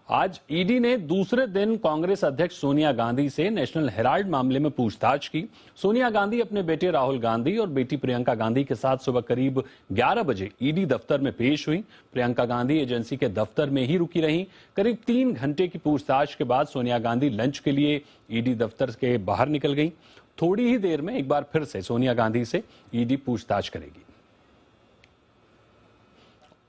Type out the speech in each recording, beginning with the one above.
आज ईडी ने दूसरे दिन कांग्रेस अध्यक्ष सोनिया गांधी से नेशनल हेराल्ड मामले में पूछताछ की। सोनिया गांधी अपने बेटे राहुल गांधी और बेटी प्रियंका गांधी के साथ सुबह करीब 11 बजे ईडी दफ्तर में पेश हुई। प्रियंका गांधी एजेंसी के दफ्तर में ही रुकी रहीं। करीब 3 घंटे की पूछताछ के बाद सोनिया गांधी लंच के लिए ईडी दफ्तर के बाहर निकल गई। थोड़ी ही देर में एक बार फिर से सोनिया गांधी से ईडी पूछताछ करेगी।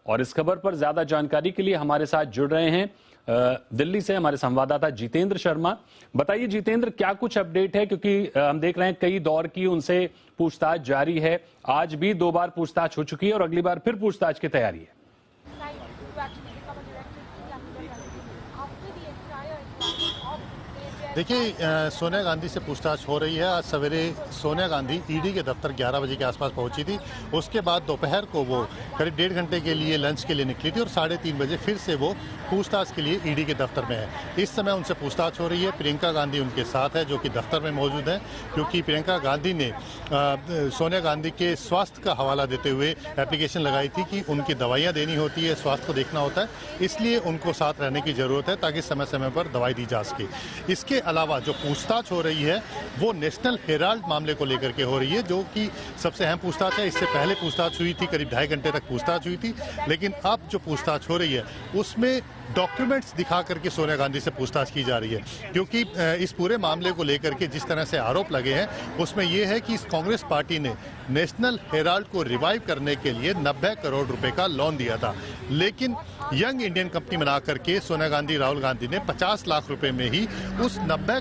और इस खबर पर ज्यादा जानकारी के लिए हमारे साथ जुड़ रहे हैं दिल्ली से हमारे संवाददाता जितेंद्र शर्मा। बताइए जितेंद्र, क्या कुछ अपडेट है, क्योंकि हम देख रहे हैं कई दौर की उनसे पूछताछ जारी है। आज भी 2 बार पूछताछ हो चुकी है और अगली बार फिर पूछताछ की तैयारी है। देखिए, सोनिया गांधी से पूछताछ हो रही है। आज सवेरे सोनिया गांधी ईडी के दफ्तर 11 बजे के आसपास पहुंची थी। उसके बाद दोपहर को वो करीब 1.5 घंटे के लिए लंच के लिए निकली थी और 3:30 बजे फिर से वो पूछताछ के लिए ईडी के दफ्तर में है। इस समय उनसे पूछताछ हो रही है। प्रियंका गांधी उनके साथ है, जो कि दफ्तर में मौजूद है, क्योंकि प्रियंका गांधी ने सोनिया गांधी के स्वास्थ्य का हवाला देते हुए एप्लीकेशन लगाई थी कि उनकी दवाइयाँ देनी होती है, स्वास्थ्य को देखना होता है, इसलिए उनको साथ रहने की जरूरत है ताकि समय समय पर दवाई दी जा सके। इसके अलावा जो पूछताछ हो रही है वो नेशनल हेराल्ड मामले को लेकर के हो रही है, जो कि सबसे अहम पूछताछ है। इससे पहले पूछताछ हुई थी, करीब 2.5 घंटे तक पूछताछ हुई थी, लेकिन अब जो पूछताछ हो रही है उसमें डॉक्यूमेंट्स दिखा करके सोनिया गांधी से पूछताछ की जा रही है, क्योंकि इस पूरे मामले को लेकर के जिस तरह से आरोप लगे हैं उसमें यह है कि इस कांग्रेस पार्टी ने नेशनल हेराल्ड को रिवाइव करने के लिए 90 करोड़ रुपए का लोन दिया था, लेकिन यंग इंडियन कंपनी बना करके सोनिया गांधी राहुल गांधी ने 50 लाख रुपए में ही उस 90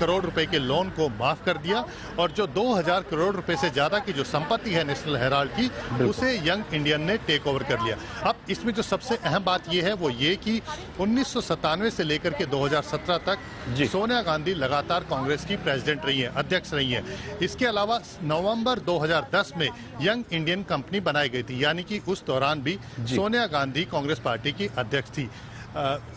करोड़ रुपए के लोन को माफ कर दिया और जो 2000 करोड़ रुपए से ज्यादा की जो संपत्ति है नेशनल हेराल्ड की, उसे यंग इंडियन ने टेक ओवर कर लिया। अब इसमें जो सबसे अहम बात यह है वो ये कि 1997 से लेकर के 2017 तक सोनिया गांधी लगातार कांग्रेस की प्रेसिडेंट रही है, अध्यक्ष रही है। इसके अलावा नवंबर 2010 में यंग इंडियन कंपनी बनाई गई थी, यानी कि उस दौरान भी सोनिया गांधी कांग्रेस पार्टी की अध्यक्ष थी।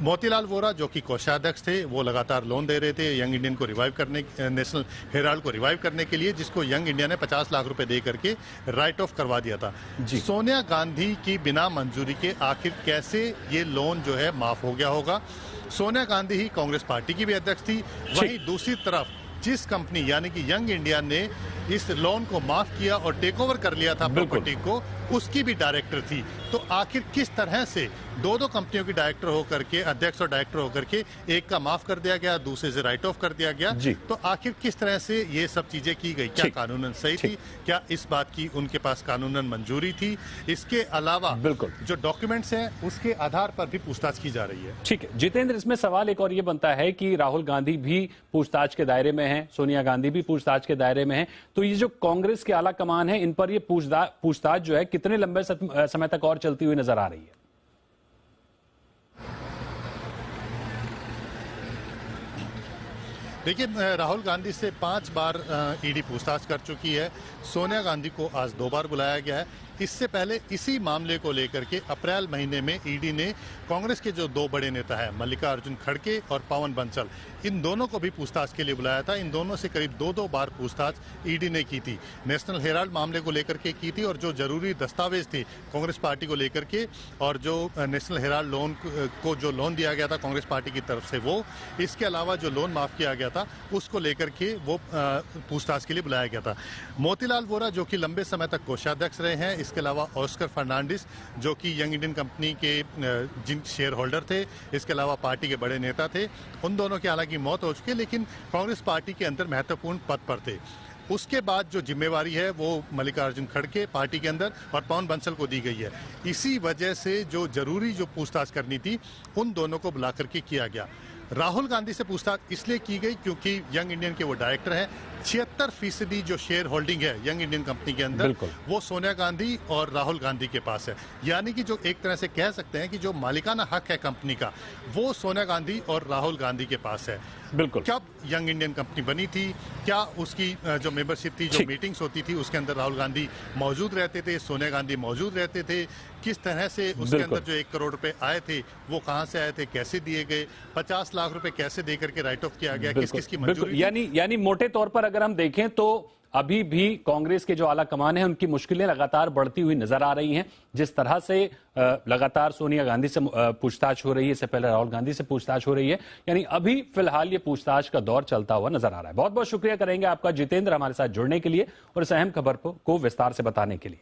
मोतीलाल वोरा, जो कि कोषाध्यक्ष थे, वो लगातार लोन दे रहे थे यंग इंडियन को रिवाइव करने, नेशनल हेराल्ड को रिवाइव करने के लिए, जिसको यंग इंडिया ने 50 लाख रुपए दे करके राइट ऑफ करवा दिया था। सोनिया गांधी की बिना मंजूरी के आखिर कैसे ये लोन जो है माफ हो गया होगा? सोनिया गांधी ही कांग्रेस पार्टी की भी अध्यक्ष थी, वहीं दूसरी तरफ जिस कंपनी यानी कि यंग इंडिया ने इस लोन को माफ किया और टेक ओवर कर लिया था प्रॉपर्टी को, उसकी भी डायरेक्टर थी। तो आखिर किस तरह से दो कंपनियों की डायरेक्टर होकर के, अध्यक्ष और डायरेक्टर होकर के, एक का माफ कर दिया गया, दूसरे से राइट ऑफ कर दिया गया, तो आखिर किस तरह से ये सब चीजें की गई? क्या कानूनन सही थी? क्या इस बात की उनके पास कानूनन मंजूरी थी? इसके अलावा जो डॉक्यूमेंट्स हैं उसके आधार पर भी पूछताछ की जा रही है। ठीक है जितेंद्र, इसमें सवाल एक और ये बनता है कि राहुल गांधी भी पूछताछ के दायरे में है, सोनिया गांधी भी पूछताछ के दायरे में है, तो ये जो कांग्रेस के आला कमान है इन पर ये पूछताछ जो है कितने लंबे समय तक और चलती हुई नजर आ रही है? देखिए, राहुल गांधी से 5 बार ईडी पूछताछ कर चुकी है। सोनिया गांधी को आज 2 बार बुलाया गया है। इससे पहले इसी मामले को लेकर के अप्रैल महीने में ईडी ने कांग्रेस के जो 2 बड़े नेता हैं, मल्लिकार्जुन खड़गे और पवन बंसल, इन दोनों को भी पूछताछ के लिए बुलाया था। इन दोनों से करीब 2-2 बार पूछताछ ईडी ने की थी। नेशनल हेराल्ड मामले को लेकर के की थी और जो जरूरी दस्तावेज थे कांग्रेस पार्टी को लेकर के, और जो नेशनल हेराल्ड लोन को जो लोन दिया गया था कांग्रेस पार्टी की तरफ से, वो, इसके अलावा जो लोन माफ किया गया था उसको लेकर के वो पूछताछ के लिए बुलाया गया था। मोतीलाल वोरा, जो कि लंबे समय तक कोषाध्यक्ष रहे हैं, इसके अलावा ऑस्कर फर्नांडिस, जो कि यंग इंडियन कंपनी के जिन शेयर होल्डर थे, इसके अलावा पार्टी के बड़े नेता थे, उन दोनों की हालांकि मौत हो चुकी है, लेकिन कांग्रेस पार्टी के अंदर महत्वपूर्ण पद पर थे। उसके बाद जो जिम्मेवारी है वो मल्लिकार्जुन खड़गे पार्टी के अंदर और पवन बंसल को दी गई है। इसी वजह से जो जरूरी जो पूछताछ करनी थी उन दोनों को बुला करके किया गया। राहुल गांधी से पूछताछ इसलिए की गई क्योंकि यंग इंडियन के वो डायरेक्टर हैं। 76% जो शेयर होल्डिंग है यंग इंडियन कंपनी के अंदर, वो सोनिया गांधी और राहुल गांधी के पास है। यानी कि जो एक तरह से कह सकते हैं कि जो मालिकाना हक है कंपनी का, वो सोनिया गांधी और राहुल गांधी के पास है। कब यंग इंडियन कंपनी बनी थी, क्या उसकी जो मेंबरशिप थी, जो मीटिंग्स होती थी, उसके अंदर राहुल गांधी मौजूद रहते थे, सोनिया गांधी मौजूद रहते थे, किस तरह से उसके अंदर जो 1 करोड़ रुपए आए थे वो कहां से आए थे, कैसे दिए गए, 50 लाख रुपए कैसे देकर के राइट ऑफ किया गया, किस किस की मंजूरी? यानी मोटे तौर पर अगर हम देखें तो अभी भी कांग्रेस के जो आला कमान है उनकी मुश्किलें लगातार बढ़ती हुई नजर आ रही हैं। जिस तरह से लगातार सोनिया गांधी से पूछताछ हो रही है, इससे पहले राहुल गांधी से पूछताछ हो रही है, यानी अभी फिलहाल ये पूछताछ का दौर चलता हुआ नजर आ रहा है। बहुत बहुत शुक्रिया करेंगे आपका जितेंद्र, हमारे साथ जुड़ने के लिए और इस अहम खबर को विस्तार से बताने के लिए।